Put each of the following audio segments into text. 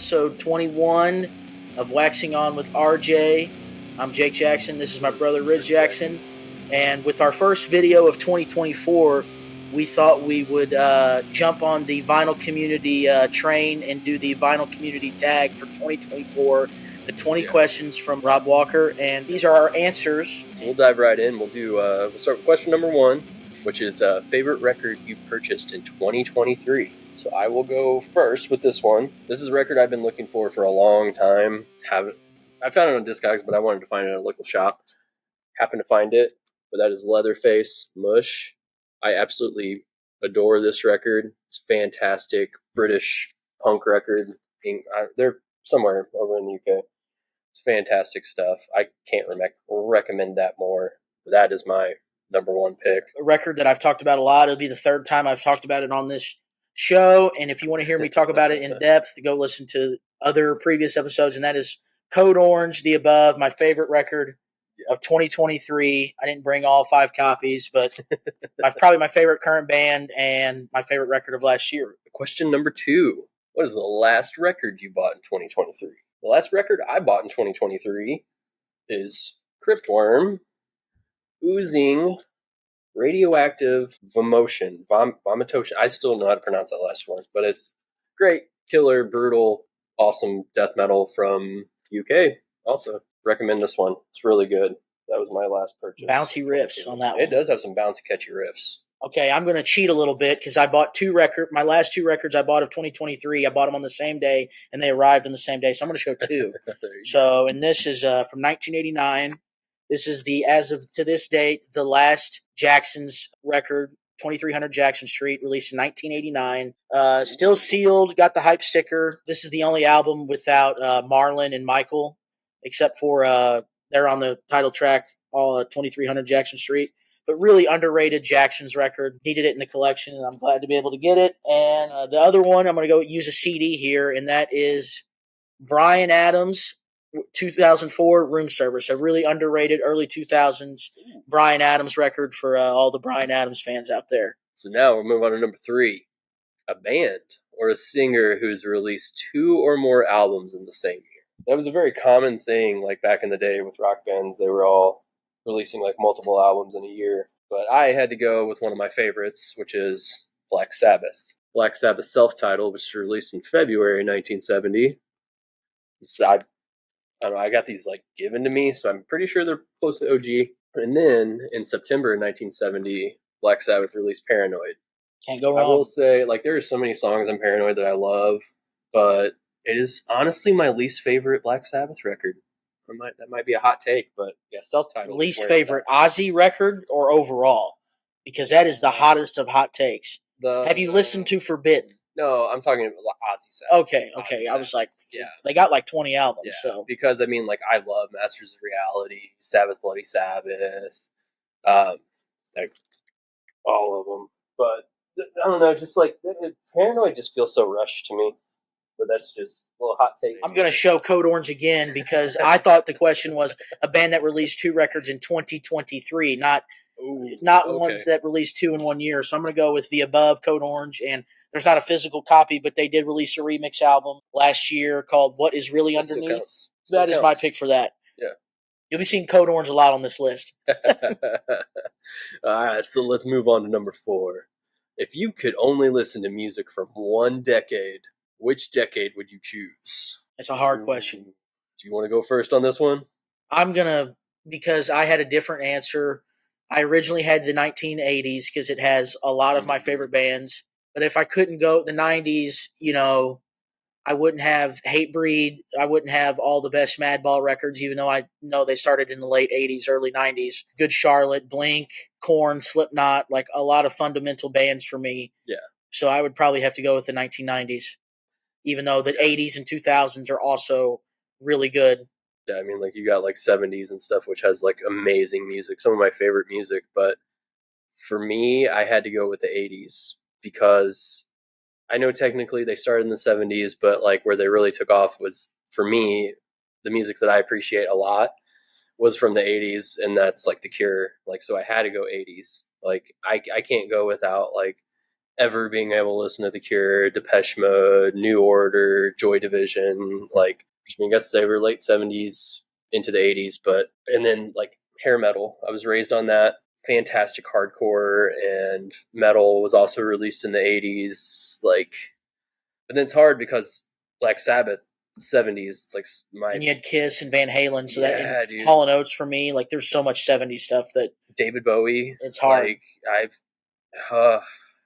episode 21 of Waxing On with RJ. I'm Jake Jackson. This is my brother, Ridge Jackson. And with our first video of 2024, we thought we would jump on the vinyl community train and do the vinyl community tag for 2024. The 20 questions from Rob Walker. And these are our answers. So we'll dive right in. We'll start with question number 1, which is favorite record you purchased in 2023. So I will go first with this one. This is a record I've been looking for a long time. I found it on Discogs, but I wanted to find it at a local shop. Happened to find it, but that is Leatherface Mush. I absolutely adore this record. It's fantastic British punk record. They're somewhere over in the UK. It's fantastic stuff. I can't recommend that more. That is my number 1 pick. A record that I've talked about a lot. It'll be the third time I've talked about it on this show. And if you want to hear me talk about it in depth, go listen to other previous episodes. And that is Code Orange, The Above, my favorite record of 2023. I didn't bring all 5 copies, but probably my favorite current band and my favorite record of last year. Question number 2. What is the last record you bought in 2023? The last record I bought in 2023 is Cryptworm, Oozing Radioactive Vomitoshin. I still don't know how to pronounce that last one, but it's great, killer, brutal, awesome death metal from UK. Also, recommend this one. It's really good. That was my last purchase. Bouncy riffs on that one. It does have some bouncy, catchy riffs. Okay, I'm going to cheat a little bit because I bought 2 records. My last 2 records I bought of 2023, I bought them on the same day, and they arrived on the same day. So I'm going to show 2. So, and this is from 1989. This is as of to this date, the last Jackson's record, 2300 Jackson Street, released in 1989. Still sealed, got the hype sticker. This is the only album without Marlon and Michael, except for they're on the title track, all 2300 Jackson Street. But really underrated Jackson's record. Needed it in the collection, and I'm glad to be able to get it. And the other one, I'm going to go use a CD here, and that is Bryan Adams, 2004 Room Service. A really underrated early 2000s Bryan Adams record for all the Bryan Adams fans out there. So now we'll move on to number 3. A band or a singer who's released 2 or more albums in the same year. That was a very common thing, like back in the day with rock bands. They were all releasing like multiple albums in a year. But I had to go with one of my favorites, which is Black Sabbath. Black Sabbath self-titled, which was released in February 1970. So I don't know, I got these like given to me, so I'm pretty sure they're close to OG. And then in September 1970, Black Sabbath released Paranoid. Can't go wrong. I will say, like, there are so many songs on Paranoid that I love, but it is honestly my least favorite Black Sabbath record. That might be a hot take, but yeah, self-titled. Least favorite Ozzy record or overall? Because that is the hottest of hot takes. Have you listened to Forbidden? No, I'm talking about Ozzy Sabbath. Okay. Ozzy I was like, yeah, they got like 20 albums. Yeah, so because I mean, like, I love Masters of Reality, Sabbath, Bloody Sabbath, like all of them. But I don't know, just like Paranoid just feels so rushed to me. But that's just a little hot take. I'm going to show Code Orange again because I thought the question was a band that released 2 records in 2023, not ones that released 2 in 1 year. So I'm going to go with The Above, Code Orange, and there's not a physical copy, but they did release a remix album last year called What Is Really Underneath. That is my pick for that. Yeah. You'll be seeing Code Orange a lot on this list. All right, so let's move on to number 4. If you could only listen to music from one decade, which decade would you choose? It's a hard question. Do you want to go first on this one? I'm going to, because I had a different answer. I originally had the 1980s because it has a lot of my favorite bands. But if I couldn't go the 90s, I wouldn't have Hatebreed. I wouldn't have all the best Madball records, even though I know they started in the late 80s, early 90s. Good Charlotte, Blink, Korn, Slipknot, like a lot of fundamental bands for me. Yeah. So I would probably have to go with the 1990s. Even though the 80s and 2000s are also really good. Yeah, I mean, like, you got like 70s and stuff, which has like amazing music, some of my favorite music. But for me, I had to go with the 80s because I know technically they started in the 70s, but like where they really took off was, for me, the music that I appreciate a lot was from the 80s, and that's like The Cure. Like, so I had to go 80s. Like, I can't go without like ever being able to listen to The Cure, Depeche Mode, New Order, Joy Division, like, I mean, I guess they were late 70s into the 80s, and then like hair metal. I was raised on that. Fantastic hardcore, and metal was also released in the 80s. Like, but then it's hard because Black Sabbath, 70s, it's like and you had Kiss and Van Halen, so Yeah, that dude. Hall & Oates for me, like there's so much 70s stuff that David Bowie. it's hard. Like,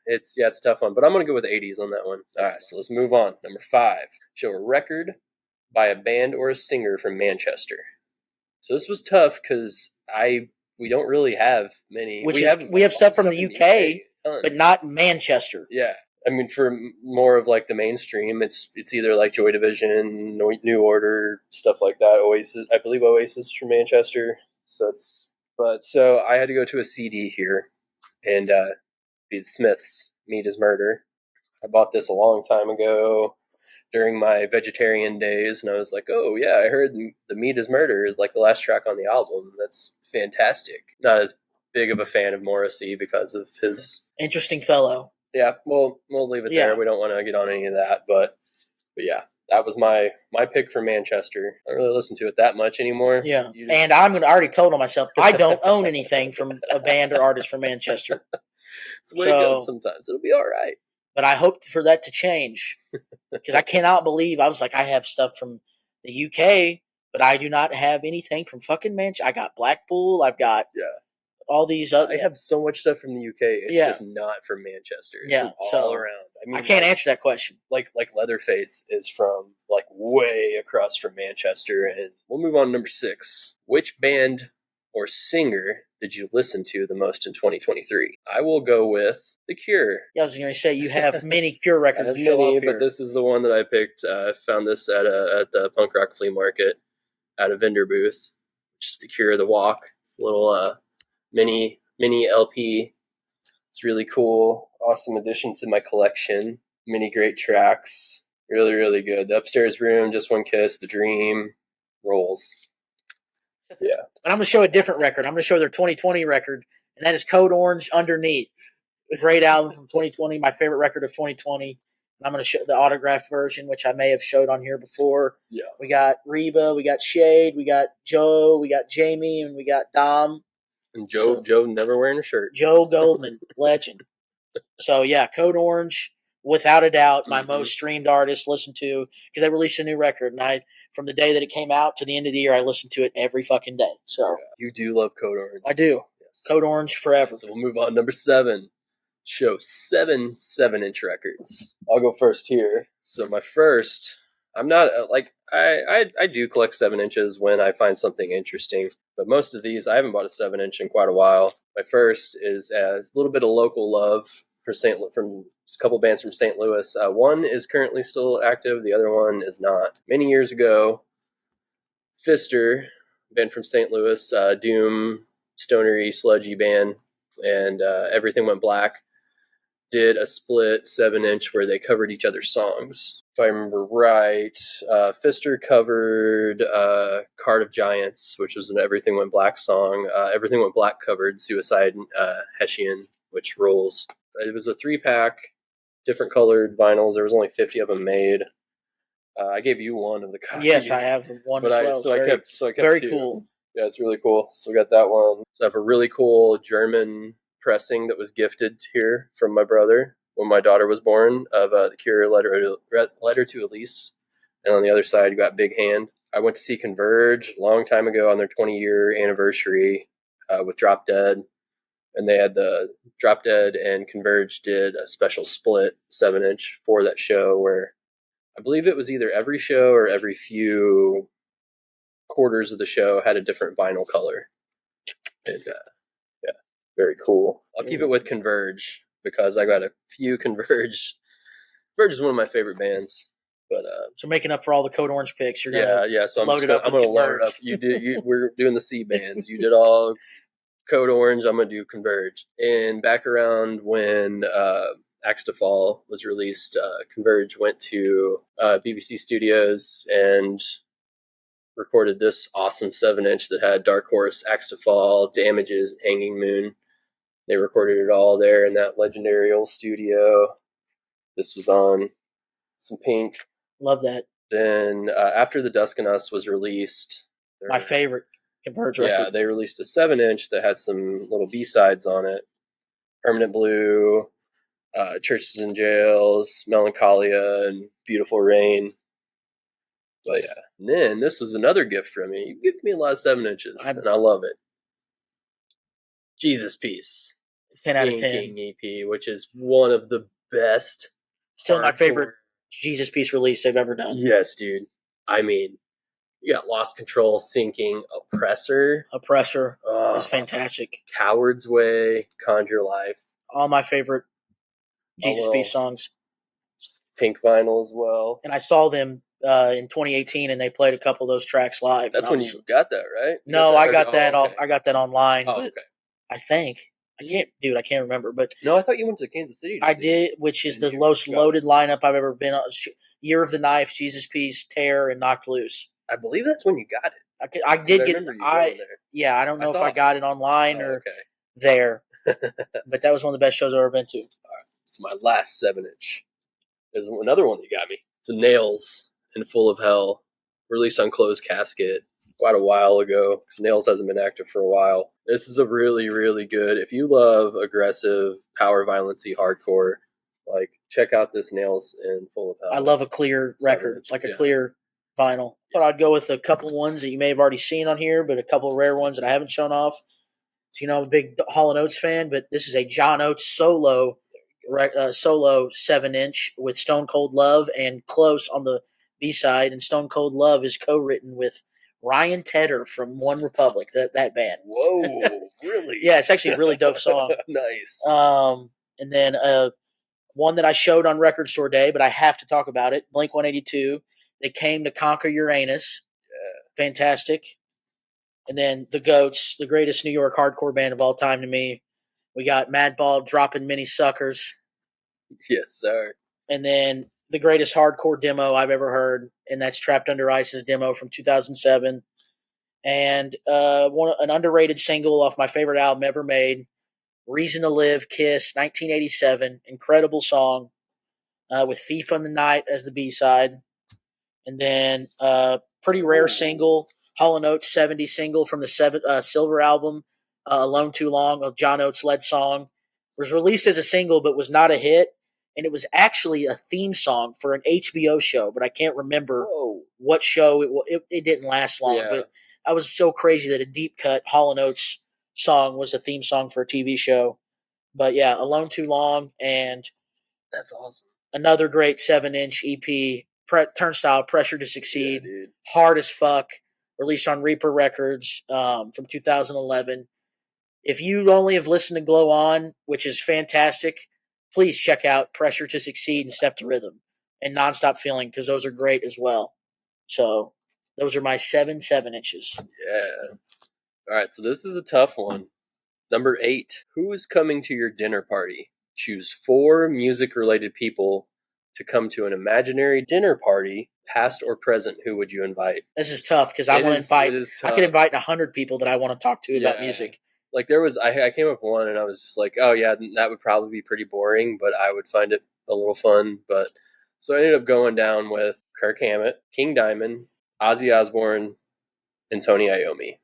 it's a tough one, but I'm gonna go with 80s on that one. All right, so let's move on. Number 5, show a record by a band or a singer from Manchester. So this was tough because we don't really have many. We have stuff from the UK, but not Manchester. Yeah, I mean, for more of like the mainstream, it's either like Joy Division, New Order, stuff like that. Oasis, I believe Oasis from Manchester. So I had to go to a CD here, and be the Smiths, "Meat Is Murder." I bought this a long time ago during my vegetarian days, and I was like, oh yeah, I heard the "Meat Is Murder" is like the last track on the album. That's fantastic. Not as big of a fan of Morrissey because of his interesting fellow. Yeah, we'll leave it there. We don't want to get on any of that, but yeah, that was my pick for Manchester. I don't really listen to it that much anymore. Yeah, and I already told myself I don't own anything from a band or artist from Manchester. It's the way it goes sometimes. It'll be all right. But I hope for that to change because I cannot believe I was like, I have stuff from the UK, but I do not have anything from fucking Manchester. I got Blackpool. I've got all these other. I have so much stuff from the UK. It's just not from Manchester. It's from all around. I mean, I can't answer that question. Like Leatherface is from like way across from Manchester, and we'll move on to number 6. Which band or singer did you listen to the most in 2023? I will go with The Cure. Yeah, I was going to say you have many Cure records to show off here. But this is the one that I picked. I found this at the punk rock flea market at a vendor booth, which is The Cure, The Walk. It's a little mini LP. It's really cool. Awesome addition to my collection. Many great tracks. Really, really good. The Upstairs Room, Just One Kiss, The Dream, rolls. Yeah. But I'm going to show a different record. I'm going to show their 2020 record, and that is Code Orange, Underneath. Great album from 2020, my favorite record of 2020. And I'm going to show the autographed version, which I may have showed on here before. Yeah. We got Reba, we got Shade, we got Joe, we got Jamie, and we got Dom. And Joe never wearing a shirt. Joe Goldman, legend. So, yeah, Code Orange, without a doubt, my most streamed artist listened to, because they released a new record. And from the day that it came out to the end of the year, I listened to it every fucking day. So you do love Code Orange. I do. Yes. Code Orange forever. So we'll move on. Number 7. Show 7 7-inch records. I'll go first here. So my first, I'm not like I do collect 7 inches when I find something interesting, but most of these I haven't bought a 7-inch in quite a while. My first is a little bit of local love from a couple bands from St. Louis. One is currently still active, the other one is not. Many years ago, Fister, band from St. Louis, doom, stonery, sludgy band, and Everything Went Black, did a split 7-inch where they covered each other's songs. If I remember right, Fister covered Card of Giants, which was an Everything Went Black song. Everything Went Black covered Suicide Hessian, which rolls. It was a 3-pack, different colored vinyls. There was only 50 of them made. I gave you one of the copies. Yes, I have one as well. I kept very 2. Cool. Yeah, it's really cool. So we got that one. So I have a really cool German pressing that was gifted here from my brother when my daughter was born of The Cure Letter to Elise. And on the other side, you got Big Hand. I went to see Converge a long time ago on their 20-year anniversary with Drop Dead. And they had the Drop Dead and Converge did a special split 7-inch for that show where I believe it was either every show or every few quarters of the show had a different vinyl color. And very cool. I'll keep it with Converge because I got a few Converge. Converge is one of my favorite bands. But so making up for all the Code Orange picks, you're gonna So I'm going to load it up. We're doing the C bands. You did all Code Orange. I'm going to do Converge. And back around when Axe to Fall was released, Converge went to BBC Studios and recorded this awesome 7-inch that had Dark Horse, Axe to Fall, Damages, and Hanging Moon. They recorded it all there in that legendary old studio. This was on some Pink. Love that. Then after The Dusk and Us was released, My favorite Converge record. Yeah, they released a 7-inch that had some little B-sides on it. Permanent Blue, Churches and Jails, Melancholia, and Beautiful Rain. But yeah, and then this was another gift from me. You give me a lot of 7-inches, and I love it. Jesus Piece. 10 out of 10. Stinking EP, which is one of the best. Still my favorite Jesus Piece release they've ever done. Yes, dude. I mean, you got Lost Control, Sinking, Oppressor. Oppressor is fantastic. Coward's Way, Conjure Life. All my favorite Jesus Piece songs. Pink vinyl as well. And I saw them in 2018, and they played a couple of those tracks live. That's when you got that, right? No, I got that off. I got that online. Oh, okay. I think. I can't remember. But no, I thought you went to Kansas City. I did, which is the most loaded lineup I've ever been on. Year of the Knife, Jesus Piece, Tear, and Knocked Loose. I believe that's when you got it. I did get it. I don't know if I got it online or there. But that was one of the best shows I've ever been to. All right. So my last 7-inch is another one that got me. It's a Nails in Full of Hell, released on Closed Casket quite a while ago. Nails hasn't been active for a while. This is a really, really good. If you love aggressive, power violency hardcore, like check out this Nails in Full of Hell. I love a clear record, like a clear vinyl. Thought I'd go with a couple ones that you may have already seen on here, but a couple of rare ones that I haven't shown off. So, I'm a big Hall & Oates fan, but this is a John Oates solo 7-inch with Stone Cold Love and Close on the B-side, and Stone Cold Love is co-written with Ryan Tedder from One Republic, that band. Whoa, really? Yeah, it's actually a really dope song. Nice. And then one that I showed on Record Store Day, but I have to talk about it, Blink-182. They Came to Conquer Uranus. Yeah. Fantastic. And then the Goats, the greatest New York hardcore band of all time to me. We got Madball dropping Many Suckers. Yes, sir. And then the greatest hardcore demo I've ever heard, and that's Trapped Under Ice's demo from 2007. And an underrated single off my favorite album ever made, Reason to Live, Kiss, 1987. Incredible song with Thief on the Night as the B-side. And then pretty rare single, Hall & Oates 70 single from the Silver album, Alone Too Long, a John Oates led song. It was released as a single but was not a hit. And it was actually a theme song for an HBO show, but I can't remember what show. It didn't last long, but I was so crazy that a deep cut Hall & Oates song was a theme song for a TV show. But yeah, Alone Too Long, and that's awesome. Another great 7-inch EP, Turnstile, Pressure to Succeed, hard as fuck, released on Reaper Records from 2011. If you only have listened to Glow On, which is fantastic, please check out Pressure to Succeed and Step to Rhythm and Nonstop Feeling, because those are great as well. So those are my 7-inches. Yeah. All right, so this is a tough one. Number 8. Who is coming to your dinner party? Choose 4 music-related people to come to an imaginary dinner party, past or present. Who would you invite? This is tough because I want to invite. I could invite 100 people that I want to talk to about music. Like I came up with one, and I was just like, oh yeah, that would probably be pretty boring, but I would find it a little fun. But so I ended up going down with Kirk Hammett, King Diamond, Ozzy Osbourne, and Tony Iommi.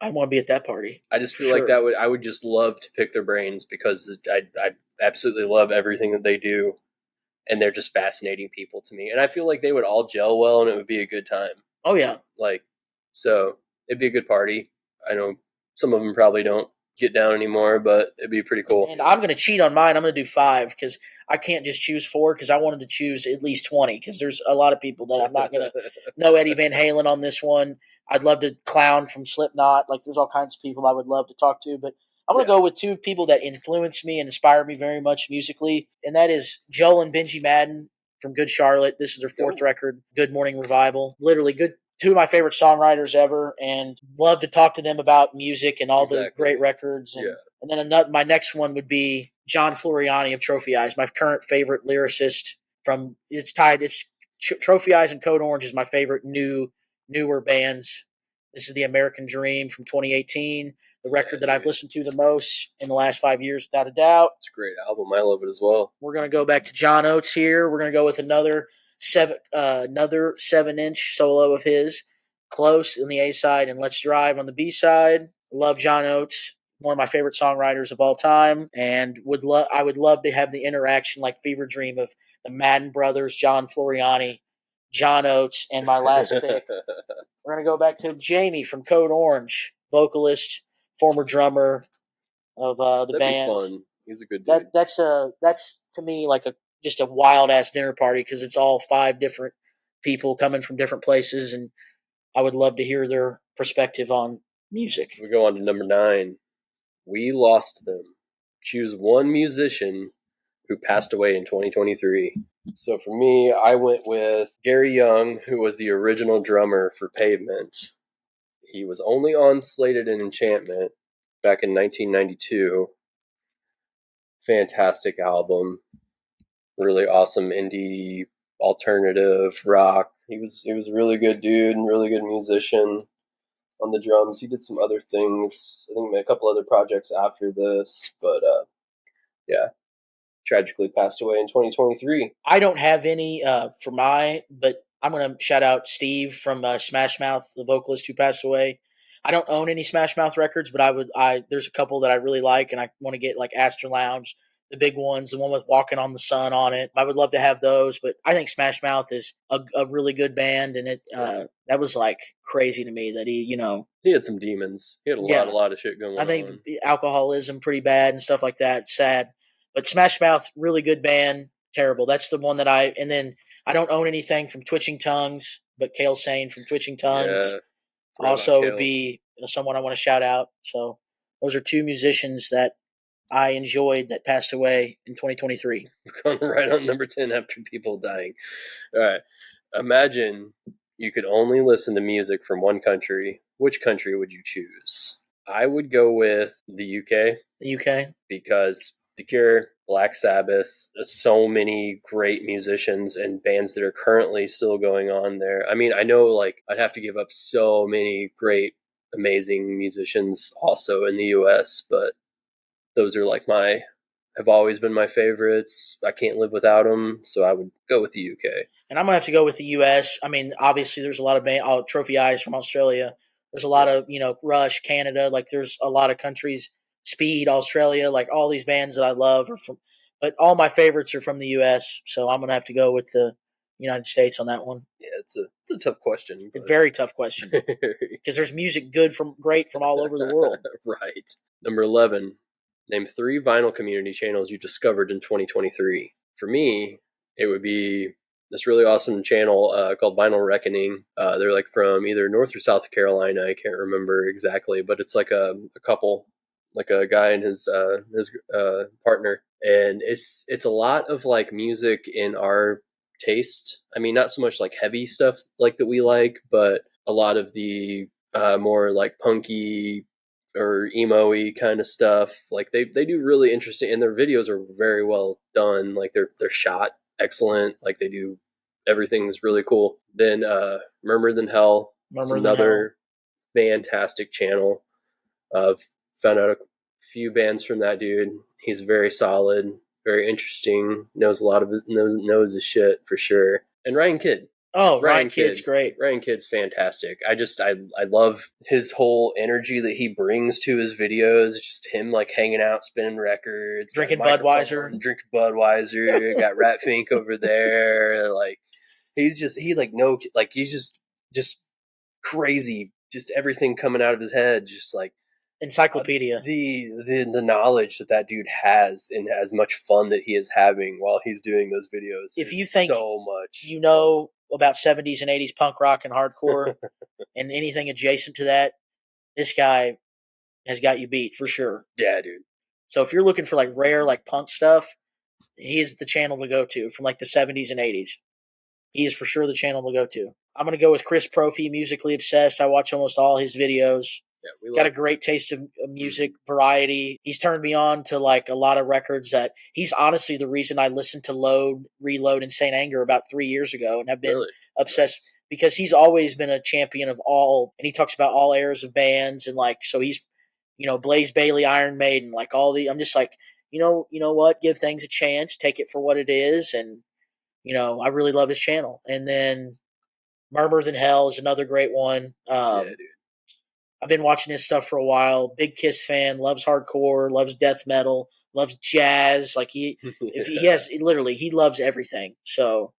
I want to be at that party. I just feel like I would just love to pick their brains because I absolutely love everything that they do, and they're just fascinating people to me. And I feel like they would all gel well, and it would be a good time. Oh yeah, so it'd be a good party. I know some of them probably don't get down anymore, but it'd be pretty cool. And I'm going to cheat on mine. I'm going to do 5 because I can't just choose 4 because I wanted to choose at least 20 because there's a lot of people that I'm not going to know Eddie Van Halen on this one. I'd love to Clown from Slipknot. Like there's all kinds of people I would love to talk to, but I'm going to go with 2 people that influence me and inspire me very much musically, and that is Joel and Benji Madden from Good Charlotte. This is their 4th record, Good Morning Revival. Literally good. 2 of my favorite songwriters ever, and love to talk to them about music and all the great records. And then my next one would be John Floriani of Trophy Eyes, my current favorite lyricist. It's Trophy Eyes and Code Orange is my favorite newer bands. This is The American Dream from 2018, the record that I've listened to the most in the last 5 years, without a doubt. It's a great album. I love it as well. We're going to go back to John Oates here. We're going to go with another 7-inch solo of his, Close in the A side and Let's Drive on the B side. Love John Oates, one of my favorite songwriters of all time, and I would love to have the interaction like Fever Dream of the Madden brothers, John Floriani, John Oates, and my last pick. We're going to go back to Jamie from Code Orange, vocalist, former drummer of the That'd band. Be fun. He's a good dude. That's to me like just a wild ass dinner party because it's all 5 different people coming from different places, and I would love to hear their perspective on music. So we go on to number 9. We lost them. Choose one musician who passed away in 2023. So for me, I went with Gary Young, who was the original drummer for Pavement. He was only on Slated and Enchantment back in 1992. Fantastic album. Really awesome indie alternative rock. He was a really good dude and really good musician on the drums. He did some other things. I think he made a couple other projects after this, but yeah, tragically passed away in 2023. I don't have any but I'm going to shout out Steve from Smash Mouth, the vocalist who passed away. I don't own any Smash Mouth records, but there's a couple that I really like, and I want to get like Astor Lounge, the big ones, the one with Walking on the Sun on it. I would love to have those, but I think Smash Mouth is a really good band, and that was like crazy to me that he had some demons. He had a lot of shit going on. I think alcoholism pretty bad and stuff like that. Sad. But Smash Mouth, really good band. Terrible. That's the one that and then I don't own anything from Twitching Tongues, but Kale Sane from Twitching Tongues also would be someone I want to shout out. So those are 2 musicians that I enjoyed that passed away in 2023. We're going right on number 10 after people dying. All right. Imagine you could only listen to music from one country. Which country would you choose? I would go with the UK. The UK? Because The Cure, Black Sabbath, so many great musicians and bands that are currently still going on there. I mean, I know like I'd have to give up so many great, amazing musicians also in the US, but those are like have always been my favorites. I can't live without them, so I would go with the UK. And I'm going to have to go with the US. I mean, obviously there's a lot of Trophy Eyes from Australia. There's a lot of, Rush, Canada, like there's a lot of countries, Speed, Australia, like all these bands that I love are from, but all my favorites are from the US. So I'm going to have to go with the United States on that one. Yeah, it's a tough question. But... a very tough question because there's music great from all over the world. Right. Number 11. Name 3 vinyl community channels you discovered in 2023. For me, it would be this really awesome channel called Vinyl Reckoning. They're like from either North or South Carolina. I can't remember exactly, but it's like a couple, like a guy and his partner, and it's a lot of like music in our taste. I mean, not so much like heavy stuff like that we like, but a lot of the more like punky or emo-y kind of stuff. Like they do really interesting, and their videos are very well done. Like they're shot excellent. Like they do, everything's really cool. Then Murmur Than Hell is another fantastic channel. I've found out a few bands from that dude. He's very solid, very interesting, knows his shit for sure. And Ryan Kidd. Oh, Ryan Kidd's great. Ryan Kidd's fantastic. I love his whole energy that he brings to his videos. It's just him like hanging out, spinning records, drinking Budweiser. Got Rat Fink over there. Like he's just crazy. Just everything coming out of his head. Just like encyclopedia. The knowledge that dude has, and as much fun that he is having while he's doing those videos. If you think so much, about 70s and 80s punk rock and hardcore and anything adjacent to that, this guy has got you beat for sure. Yeah, dude. So if you're looking for like rare like punk stuff, he is the channel to go to from like the 70s and 80s. He is for sure the channel to go to. I'm going to go with Chris Profi, Musically Obsessed. I watch almost all his videos. Yeah, got a great taste of music variety. He's turned me on to like a lot of records that he's honestly the reason I listened to Load, Reload, and Saint Anger about 3 years ago and have been obsessed because he's always been a champion of all, and he talks about all eras of bands and like, so he's Blaze Bailey, Iron Maiden, like I'm just like, you know what? Give things a chance, take it for what it is, and I really love his channel. And then Murmur Than Hell is another great one. Yeah, dude. I've been watching his stuff for a while. Big Kiss fan, loves hardcore, loves death metal, loves jazz. Like if he has literally, he loves everything. So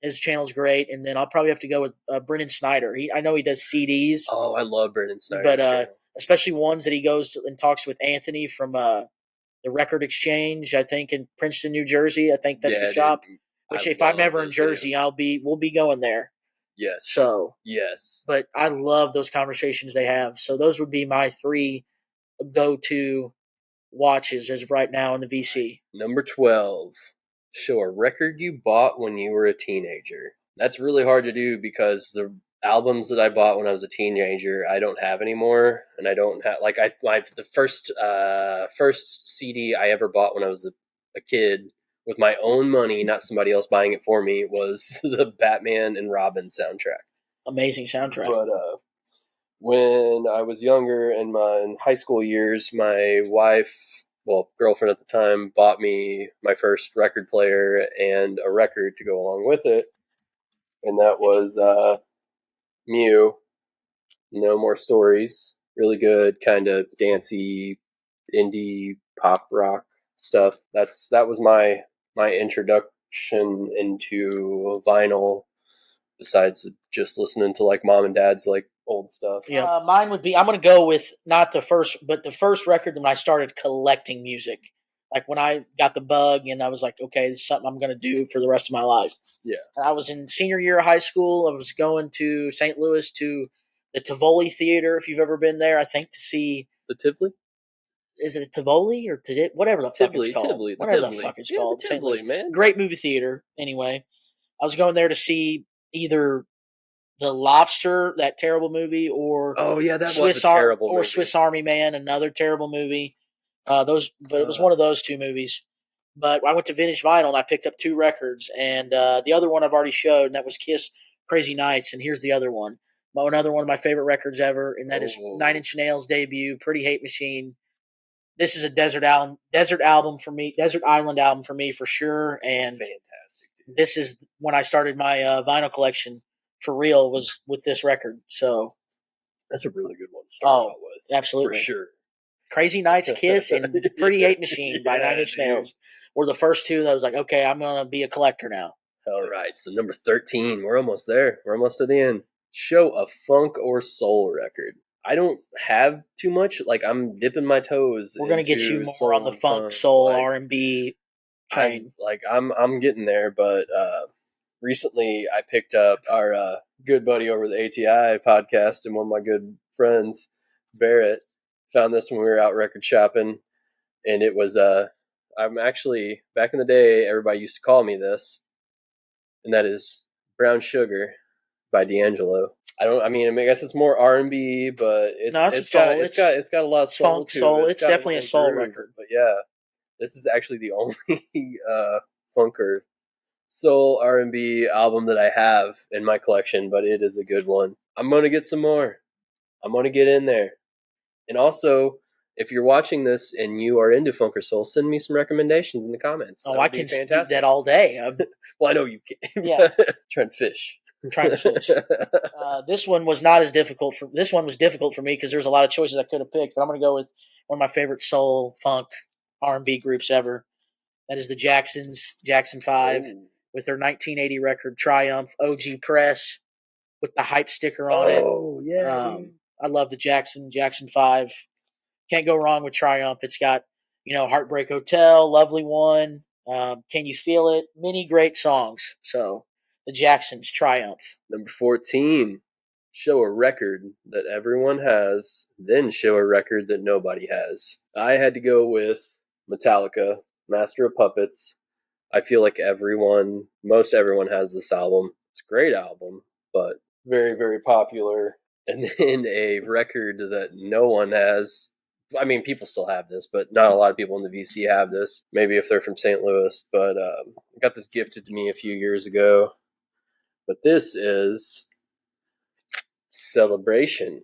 his channel's great. And then I'll probably have to go with Brennan Snyder. I know he does CDs, Oh, I love Brendan Snyder's but channel. especially ones that he goes to and talks with Anthony from the Record Exchange. I think in Princeton, New Jersey. I think that's the shop. Dude, Which if I'm ever in Jersey, videos. we'll be going there. Yes. So yes. But I love those conversations they have. So those would be my 3 go-to watches as of right now in the VC. Number 12. Show a record you bought when you were a teenager. That's really hard to do because the albums that I bought when I was a teenager, I don't have anymore, and I don't have the first CD I ever bought when I was a kid with my own money, not somebody else buying it for me, was the Batman and Robin soundtrack. Amazing soundtrack. But when I was younger in my high school years, my girlfriend at the time, bought me my first record player and a record to go along with it, and that was Mew, No More Stories. Really good, kind of dancey, indie pop rock stuff. That was my introduction into vinyl, besides just listening to like mom and dad's like old stuff. Yeah, mine would be, I'm going to go with not the first, but the first record when I started collecting music. Like when I got the bug and I was like, okay, this is something I'm going to do for the rest of my life. Yeah. I was in senior year of high school. I was going to St. Louis to the Tivoli Theater, if you've ever been there, I think, to see. The Tivoli? Is it Tivoli or whatever the fuck it's called? Tivoli, whatever the fuck it's called. St. Louis, man. Great movie theater. Anyway, I was going there to see either The Lobster, that terrible movie, or that was a terrible movie. Or Swiss Army Man, another terrible movie. But it was one of those 2 movies. But I went to Vintage Vinyl and I picked up 2 records, and the other one I've already showed, and that was Kiss Crazy Nights. And here's the other one, another one of my favorite records ever, and that is 9 Inch Nails' debut, Pretty Hate Machine. This is a desert album for me, desert island album for me for sure. And fantastic. Dude. This is when I started my vinyl collection for real, was with this record. So that's a really good one to start out with. Absolutely. For sure. Crazy Nights, Kiss, and Pretty Hate Machine by 9 Inch Nails were the first 2 that I was like, okay, I'm going to be a collector now. All right, so number 13. We're almost there. We're almost to the end. Show a funk or soul record. I don't have too much. Like, I'm dipping my toes. We're going to get you more on the funk, soul, R&B train. I'm getting there, but recently I picked up our good buddy over the ATI podcast, and one of my good friends, Barrett, found this when we were out record shopping, and it was I'm actually, back in the day, everybody used to call me this, and that is Brown Sugar by Dangelo. I guess it's more R&B, but it's got a lot of soul to it. It's definitely a soul record. But yeah, this is actually the only funk or soul R&B album that I have in my collection, but it is a good one. I'm going to get some more. I'm going to get in there. And also, if you're watching this and you are into funk or soul, send me some recommendations in the comments. I can do that all day. Well, I know you can. Yeah. Trying to fish. This one was not as difficult this one was difficult for me because there's a lot of choices I could have picked, but I'm going to go with one of my favorite soul, funk, R&B groups ever. That is the Jacksons, Jackson 5, with their 1980 record Triumph, OG press, with the hype sticker on it. Oh, yeah. I love the Jackson 5. Can't go wrong with Triumph. It's got, Heartbreak Hotel, Lovely One, Can You Feel It? Many great songs. So the Jacksons, Triumph. Number 14, show a record that everyone has, then show a record that nobody has. I had to go with Metallica, Master of Puppets. I feel like most everyone has this album. It's a great album, but very, very popular. And then a record that no one has. I mean, people still have this, but not a lot of people in the VC have this. Maybe if they're from St. Louis, but I got this gifted to me a few years ago. But this is Celebration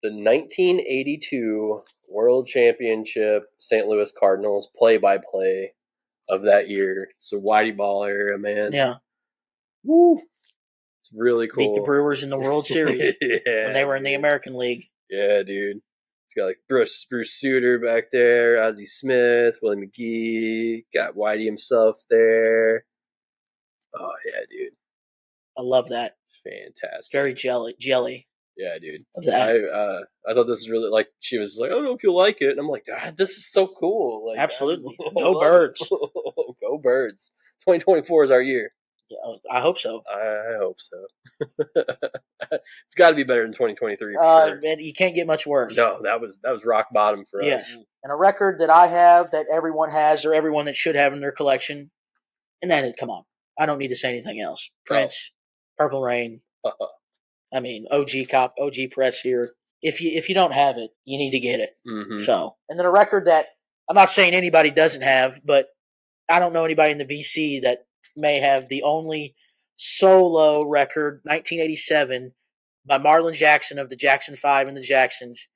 The 1982 World Championship St. Louis Cardinals play-by-play of that year. So Whitey Ball era, man. Yeah. Woo. It's really Beat the cool. Brewers in the World Series when they were in the American League. Yeah, dude. It's got like Bruce Sutter back there, Ozzie Smith, Willie McGee, got Whitey himself there. Oh yeah, dude. I love that. Fantastic. Very jelly. Yeah, dude. Of that. I thought this was really like she was like, I don't know if you'll like it. And I'm like, God, this is so cool. Like, absolutely. Go Birds. Go Birds. 2024 is our year. Yeah, I hope so. I hope so. It's got to be better than 2023. Sure. Man, you can't get much worse. No, that was rock bottom for us. Yes. And a record that I have that everyone has or everyone that should have in their collection, and then come on, I don't need to say anything else. Prince, Purple Rain. I mean, OG press here. If you don't have it, you need to get it. Mm-hmm. So, and then a record that I'm not saying anybody doesn't have, but I don't know anybody in the VC that may have the only solo record, 1987, by Marlon Jackson of the Jackson 5 and the Jacksons,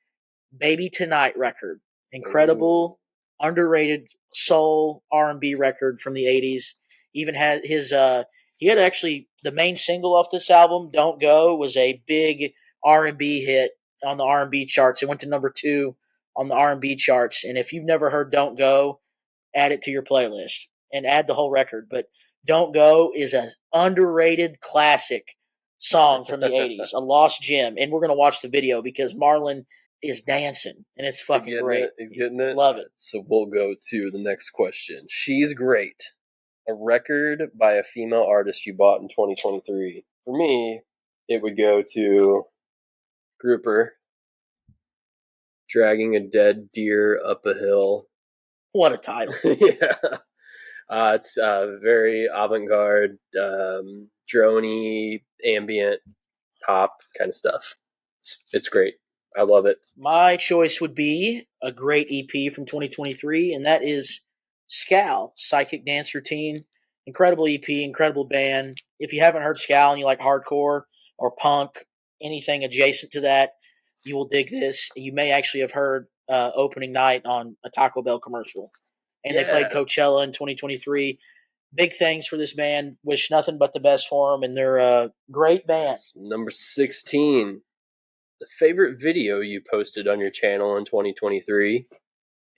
Baby Tonight record. Incredible, underrated soul R&B record from the 80s. Even had his he had actually the main single off this album, Don't Go, was a big R&B hit on the R&B charts. It went to number 2 on the R&B charts. And if you've never heard Don't Go, add it to your playlist and add the whole record. But Don't Go is an underrated classic song from the 80s, a lost gem. And we're going to watch the video because Marlon is dancing, and it's fucking great. He's getting it. Love it. So we'll go to the next question. She's Great. A record by a female artist you bought in 2023. For me, it would go to Grouper, Dragging a Dead Deer Up a Hill. What a title. Yeah. It's very avant-garde, droney, ambient, pop kind of stuff. It's great. I love it. My choice would be a great EP from 2023, and that is Scowl, Psychic Dance Routine. Incredible EP, incredible band. If you haven't heard Scowl and you like hardcore or punk, anything adjacent to that, you will dig this. You may actually have heard opening night on a Taco Bell commercial. And they played Coachella in 2023. Big things for this band. Wish nothing but the best for them, and they're a great band. Number 16. The favorite video you posted on your channel in 2023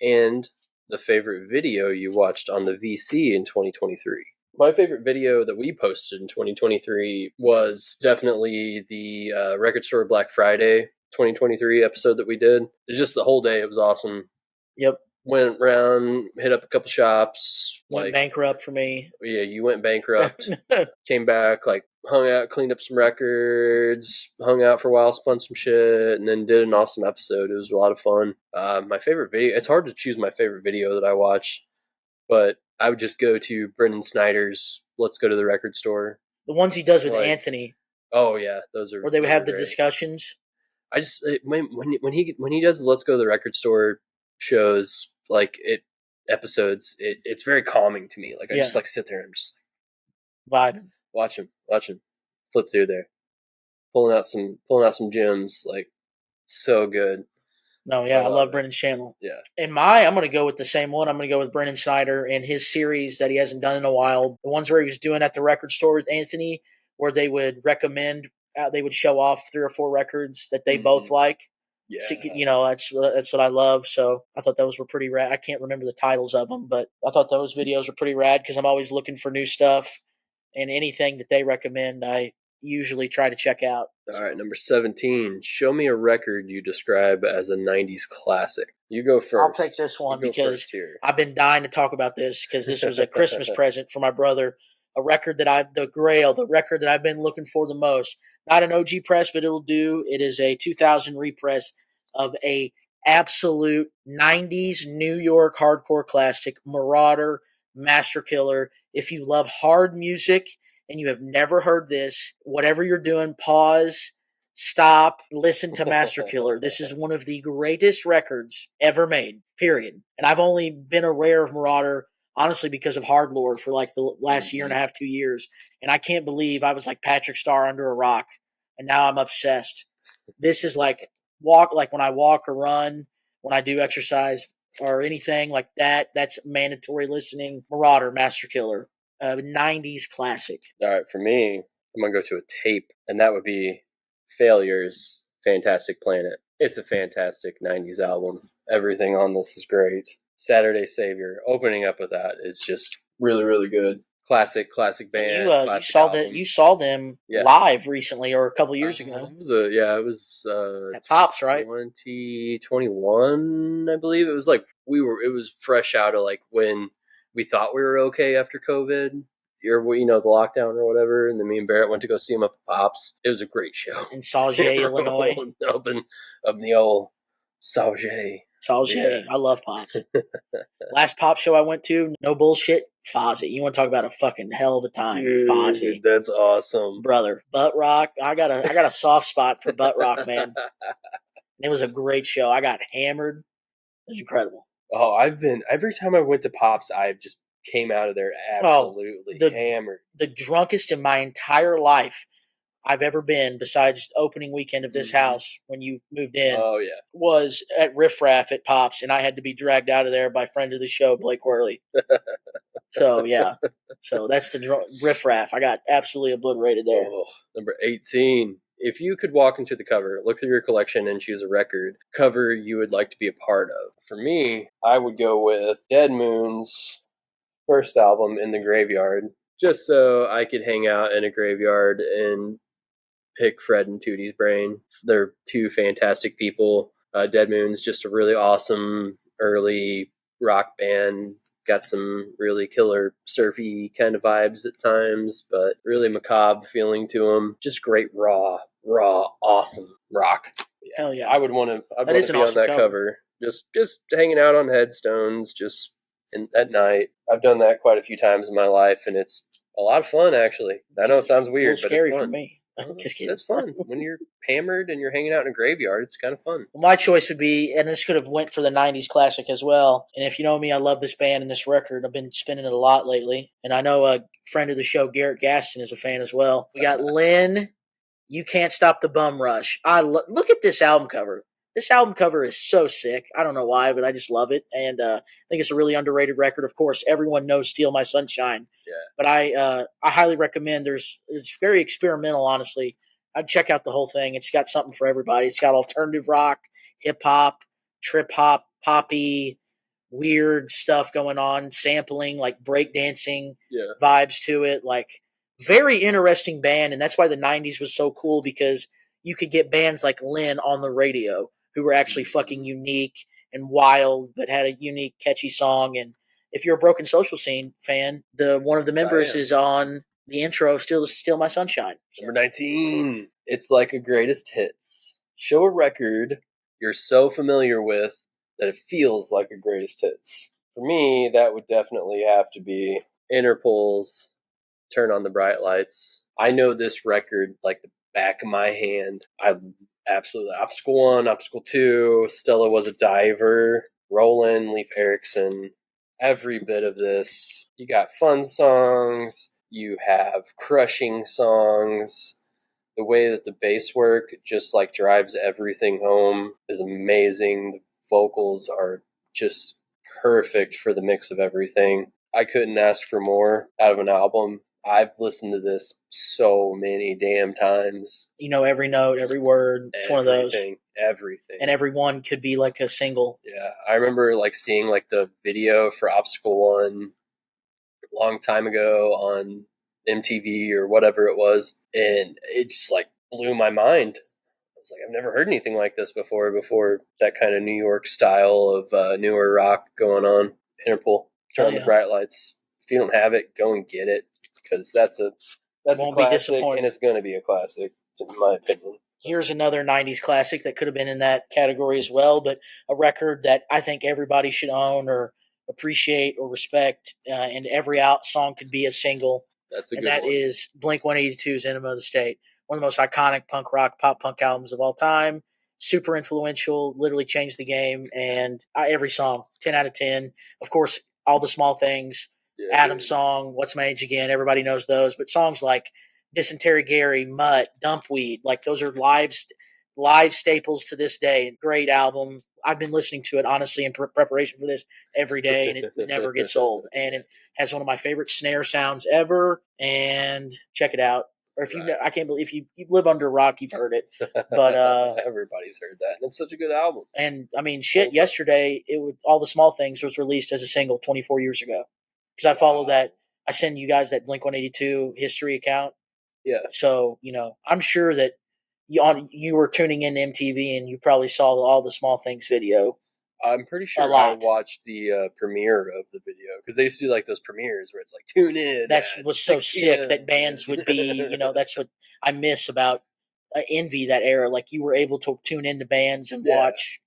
and the favorite video you watched on the VC in 2023. My favorite video that we posted in 2023 was definitely the Record Store Black Friday 2023 episode that we did. It's just the whole day. It was awesome. Yep. Went around, hit up a couple shops. Went bankrupt for me. Yeah, you went bankrupt. Came back, hung out, cleaned up some records, hung out for a while, spun some shit, and then did an awesome episode. It was a lot of fun. My favorite video, it's hard to choose my favorite video that I watch, but I would just go to Brendan Snyder's Let's Go to the Record Store. The ones he does with Anthony. Oh yeah, those are. Where they would have the great discussions. I just when he does the Let's Go to the Record Store shows, episodes, it's very calming to me. I just sit there and I'm just vibing. Watch him flip through there, pulling out some gems. So good. No, yeah, I love Brendan's channel. Yeah. And I'm going to go with the same one. I'm going to go with Brendan Snyder and his series that he hasn't done in a while. The ones where he was doing at the record store with Anthony, where they would recommend, they would show off 3 or 4 records that they both like. Yeah. So, that's what I love. So I thought those were pretty rad. I can't remember the titles of them, but I thought those videos were pretty rad because I'm always looking for new stuff, and anything that they recommend, I usually try to check out. All right, number 17. Show me a record you describe as a 90s classic. You go first. I'll take this one because I've been dying to talk about this because this was a Christmas present for my brother. A record that the record that I've been looking for the most. Not an OG press, but it'll do. It is a 2000 repress of a absolute 90s New York hardcore classic, Marauder, Master Killer. If you love hard music and you have never heard this, whatever you're doing, pause, stop, listen to Master Killer. This is one of the greatest records ever made, period. And I've only been aware of Marauder, honestly, because of Hard Lord for the last year and a half, 2 years. And I can't believe I was like Patrick Starr under a rock, and now I'm obsessed. This is when I walk or run, when I do exercise or anything like that, that's mandatory listening. Marauder, Master Killer, 90s classic. All right, for me, I'm going to go to a tape, and that would be Failure's Fantastic Planet. It's a fantastic 90s album. Everything on this is great. Saturday Savior, opening up with that is just really, really good. Classic band. You saw them live recently or a couple years ago. It was at Pops, right? 2021, I believe. It was like it was fresh out of like when we thought we were okay after COVID, or the lockdown or whatever. And then me and Barrett went to go see him up at Pops. It was a great show in Sauget, Illinois. Up in the old Sauget. Yeah. I love Pops. Last Pop show I went to, no bullshit, Fozzy. You want to talk about a fucking hell of a time, Fozzy. That's awesome, brother. Butt Rock. I got a soft spot for Butt Rock, man. It was a great show. I got hammered. It was incredible. Oh, every time I went to Pops, I just came out of there absolutely hammered. The drunkest in my entire life I've ever been, besides opening weekend of this house when you moved in, was at Riff Raff at Pops, and I had to be dragged out of there by friend of the show, Blake Worley. So, yeah. So that's the Riff Raff. I got absolutely obliterated there. Oh, number 18. If you could walk into the cover, look through your collection, and choose a record cover you would like to be a part of. For me, I would go with Dead Moon's first album, In the Graveyard, just so I could hang out in a graveyard and pick Fred and Tootie's brain. They're two fantastic people. Dead Moon's just a really awesome early rock band. Got some really killer surfy kind of vibes at times, but really macabre feeling to them. Just great raw, awesome rock. Yeah. Hell yeah! I would want to be awesome on that cover. Just hanging out on headstones, at night. I've done that quite a few times in my life, and it's a lot of fun. Actually, I know it sounds weird, but scary it's fun. For me. It's fun when you're hammered and you're hanging out in a graveyard. It's kind of fun. Well, my choice would be, and this could have went for the 90s classic as well. And if you know me, I love this band and this record. I've been spinning it a lot lately. And I know a friend of the show, Garrett Gaston, is a fan as well. We got Lynn, You Can't Stop the Bum Rush. Look at this album cover. This album cover is so sick. I don't know why, but I just love it. And I think it's a really underrated record. Of course, everyone knows Steal My Sunshine. Yeah. But I highly recommend. It's very experimental, honestly. I'd check out the whole thing. It's got something for everybody. It's got alternative rock, hip-hop, trip-hop, poppy, weird stuff going on, sampling, like breakdancing vibes to it. Like, very interesting band, and that's why the 90s was so cool, because you could get bands like Lynn on the radio who were actually fucking unique and wild, but had a unique, catchy song. And if you're a Broken Social Scene fan, one of the members is on the intro of Steal My Sunshine. Number 19. It's like a greatest hits. Show a record you're so familiar with that it feels like a greatest hits. For me, that would definitely have to be Interpol's Turn on the Bright Lights. I know this record like the back of my hand. I absolutely Obstacle 1, Obstacle 2, Stella Was a Diver, Roland, Leif Erikson, every bit of this. You got fun songs, you have crushing songs. The way that the bass work just like drives everything home is amazing. The vocals are just perfect for the mix of everything. I couldn't ask for more out of an album. I've listened to this so many damn times. You know every note, every word. It's one of those. Everything. And every one could be like a single. Yeah. I remember like seeing like the video for Obstacle 1 a long time ago on MTV or whatever it was, and it just like blew my mind. I was like, I've never heard anything like this before that kind of New York style of newer rock going on. Interpol, Turn on the Bright Lights. If you don't have it, go and get it, because that's a classic, and it's going to be a classic, in my opinion. Here's another 90s classic that could have been in that category as well, but a record that I think everybody should own or appreciate or respect, and every song could be a single. That's a good one. That is Blink-182's Enema of the State. One of the most iconic punk rock, pop punk albums of all time. Super influential, literally changed the game. And every song, 10 out of 10. Of course, All the Small Things, Adam's song, What's My Age Again, everybody knows those. But songs like Dysentery Gary, Mutt, Dumpweed, like those are lives. live staples to this day. Great album. I've been listening to it honestly in preparation for this every day, and it never gets old. And it has one of my favorite snare sounds ever. And check it out. Or if I can't believe if you live under a rock, you've heard it. But everybody's heard that, and it's such a good album. And I mean, shit. Yesterday, All the Small Things was released as a single 24 years ago. Because I follow that. I send you guys that Blink-182 history account. Yeah. So I'm sure that you were tuning in to MTV and you probably saw All the Small Things video. I'm pretty sure I watched the premiere of the video because they used to do like those premieres where it's like tune in. That was so sick that bands would be. That's what I miss about Envy, that era. Like you were able to tune into bands and watch,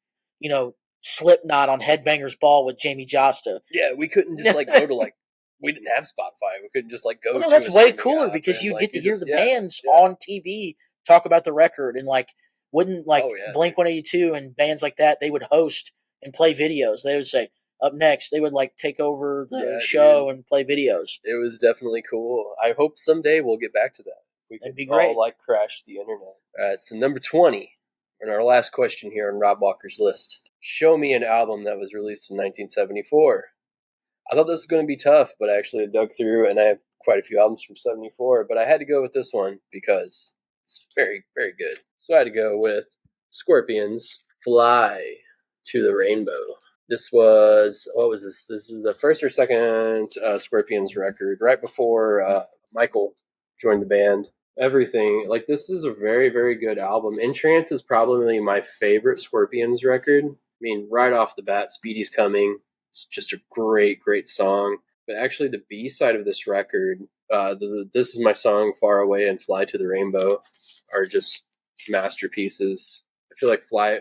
Slipknot on Headbangers Ball with Jamie Josta. Yeah, we couldn't just like go to like. We didn't have Spotify. We couldn't just like go. No, that's way cooler because you get to hear the bands on TV talk about the record and like wouldn't like Blink-182 and bands like that. They would host and play videos. They would say up next. They would like take over the show and play videos. It was definitely cool. I hope someday we'll get back to that. That'd be great. All like crash the internet. All right, so number 20, and our last question here on Rob Walker's list. Show me an album that was released in 1974. I thought this was going to be tough, but I actually dug through, and I have quite a few albums from 74, but I had to go with this one because it's very, very good. So I had to go with Scorpions' Fly to the Rainbow. This was, what was this? This is the first or second Scorpions record, right before Michael joined the band. Everything, like this is a very, very good album. Entrance is probably my favorite Scorpions record. I mean, right off the bat, Speedy's Coming. It's just a great, great song. But actually, the B side of this record, This Is My Song, Far Away, and Fly to the Rainbow are just masterpieces. I feel like Fly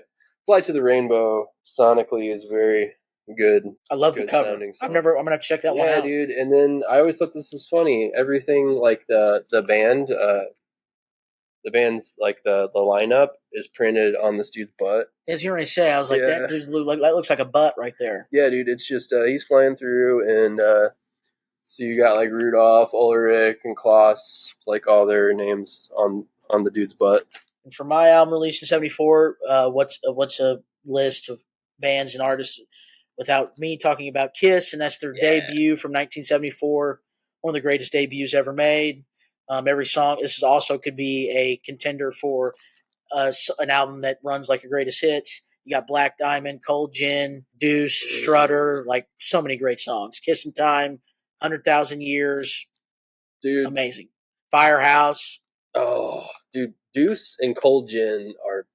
to the Rainbow sonically is very good. I love the cover. I'm gonna check that one out. Yeah, dude. And then I always thought this was funny. Everything like the band, the band's like the lineup is printed on this dude's butt. As you already say, I was like, that dude that looks like a butt right there. Yeah, dude. It's just he's flying through, and so you got like Rudolph, Ulrich, and Klaus, like all their names on the dude's butt. And for my album released in '74, what's a list of bands and artists without me talking about Kiss, and that's their debut from 1974, one of the greatest debuts ever made. Every song, this is also could be a contender for an album that runs like a greatest hits. You got Black Diamond, Cold Gin, Deuce, Strutter, like so many great songs. Kissin' Time, 100,000 Years, dude, amazing. Firehouse. Oh, dude, Deuce and Cold Gin are.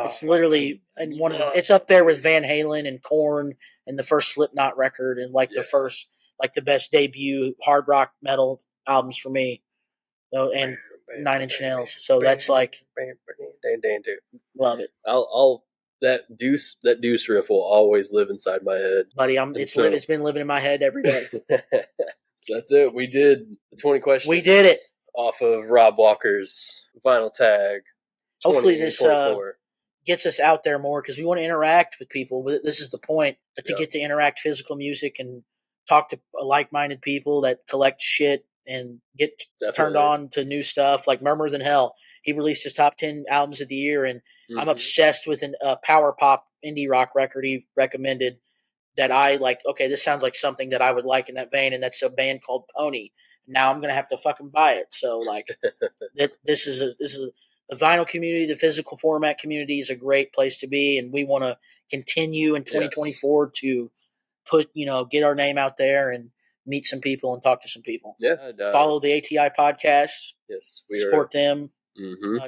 It's literally one of it's up there with Van Halen and Korn and the first Slipknot record and like the first the best debut hard rock metal albums for me. So, and 9 Inch Nails. So that's like love it. I'll that Deuce riff will always live inside my head, buddy. It's been living in my head every day. So that's it. We did the 20 questions. We did it off of Rob Walker's vinyl tag. Hopefully this gets us out there more because we want to interact with people. This is the point, to get to interact physical music and talk to like-minded people that collect shit and get turned on to new stuff. Like Murmurs in Hell, he released his top 10 albums of the year, and I'm obsessed with a power pop indie rock record he recommended that I like. Okay, this sounds like something that I would like in that vein, and that's a band called Pony. Now I'm gonna have to fucking buy it. So like, this is the vinyl community, the physical format community is a great place to be, and we want to continue in 2024 to get our name out there and meet some people and talk to some people. Yeah, follow the ATI podcast. Yes, support them.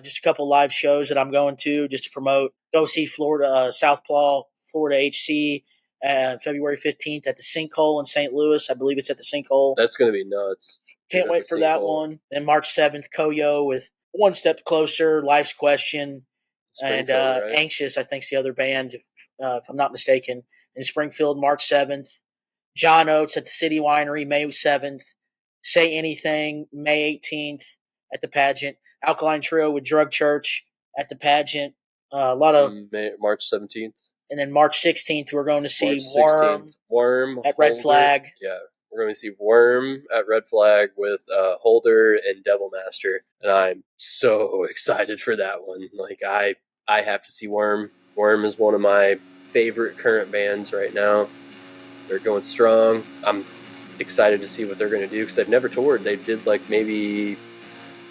Just a couple live shows that I'm going to just to promote. Go see Florida Southpaw Florida HC. February 15th at the Sinkhole in St. Louis. I believe it's at the Sinkhole. That's going to be nuts. Can't wait for that one. And March 7th, Koyo with One Step Closer, Life's Question, and Anxious, I think, is the other band, if I'm not mistaken, in Springfield, March 7th. John Oates at the City Winery, May 7th. Say Anything, May 18th at the pageant. Alkaline Trio with Drug Church at the pageant. A lot of March 17th. And then March 16th, we're going to see Worm at Red Flag. Yeah. We're going to see Worm at Red Flag with Holder and Devil Master, and I'm so excited for that one. Like I have to see Worm. Worm is one of my favorite current bands right now. They're going strong. I'm excited to see what they're going to do because they've never toured. They did like maybe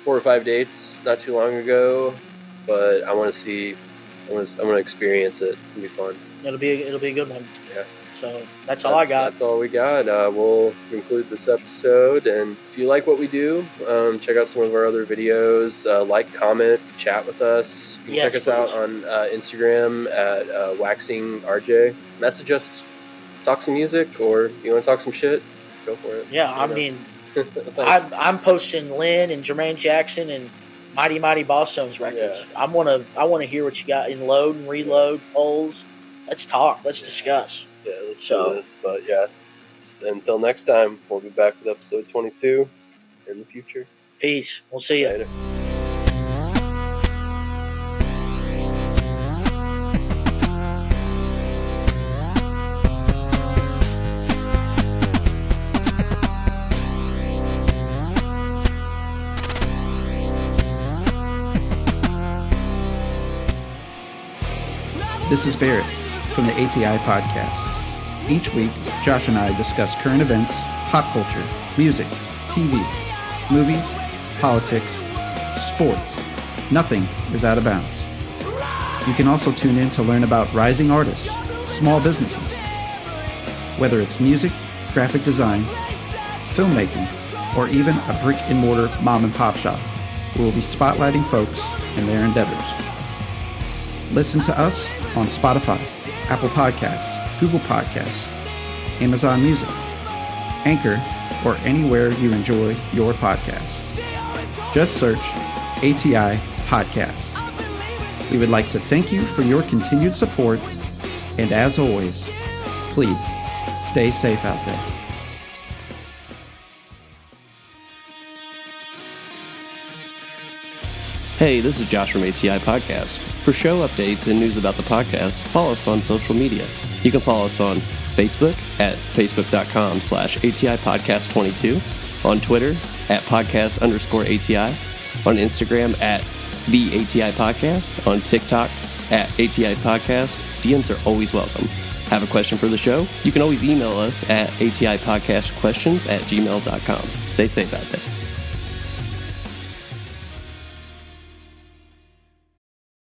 4 or 5 dates not too long ago, but I want to see. I want to experience it. It's gonna be fun. It'll be a good one. Yeah. So that's all I got. That's all we got. We'll conclude this episode, and if you like what we do, check out some of our other videos. Like, comment, chat with us. You can check us out on Instagram at waxingrj. Message us, talk some music, or you want to talk some shit, go for it. Yeah, I mean, I'm posting Lynn and Jermaine Jackson and Mighty Mighty Boss Stones records. Yeah. I want to hear what you got in load and reload polls. Let's talk. Let's discuss. Yeah, let's do this. But yeah, until next time, we'll be back with episode 22 in the future. Peace. We'll see you later. This is Barrett from the ATI podcast. Each week, Josh and I discuss current events, pop culture, music, TV, movies, politics, sports. Nothing is out of bounds. You can also tune in to learn about rising artists, small businesses. Whether it's music, graphic design, filmmaking, or even a brick and mortar mom and pop shop, we will be spotlighting folks and their endeavors. Listen to us on Spotify, Apple Podcasts, Google Podcasts, Amazon Music, Anchor, or anywhere you enjoy your podcasts. Just search ATI Podcast. We would like to thank you for your continued support, and as always, please stay safe out there. Hey, this is Josh from ATI Podcast. For show updates and news about the podcast, follow us on social media. You can follow us on Facebook at facebook.com/ATI Podcast 22, on Twitter at podcast_ATI, on Instagram at the ATI Podcast, on TikTok at ATI Podcast. DMs are always welcome. Have a question for the show? You can always email us at atipodcastquestions@gmail.com. Stay safe out there.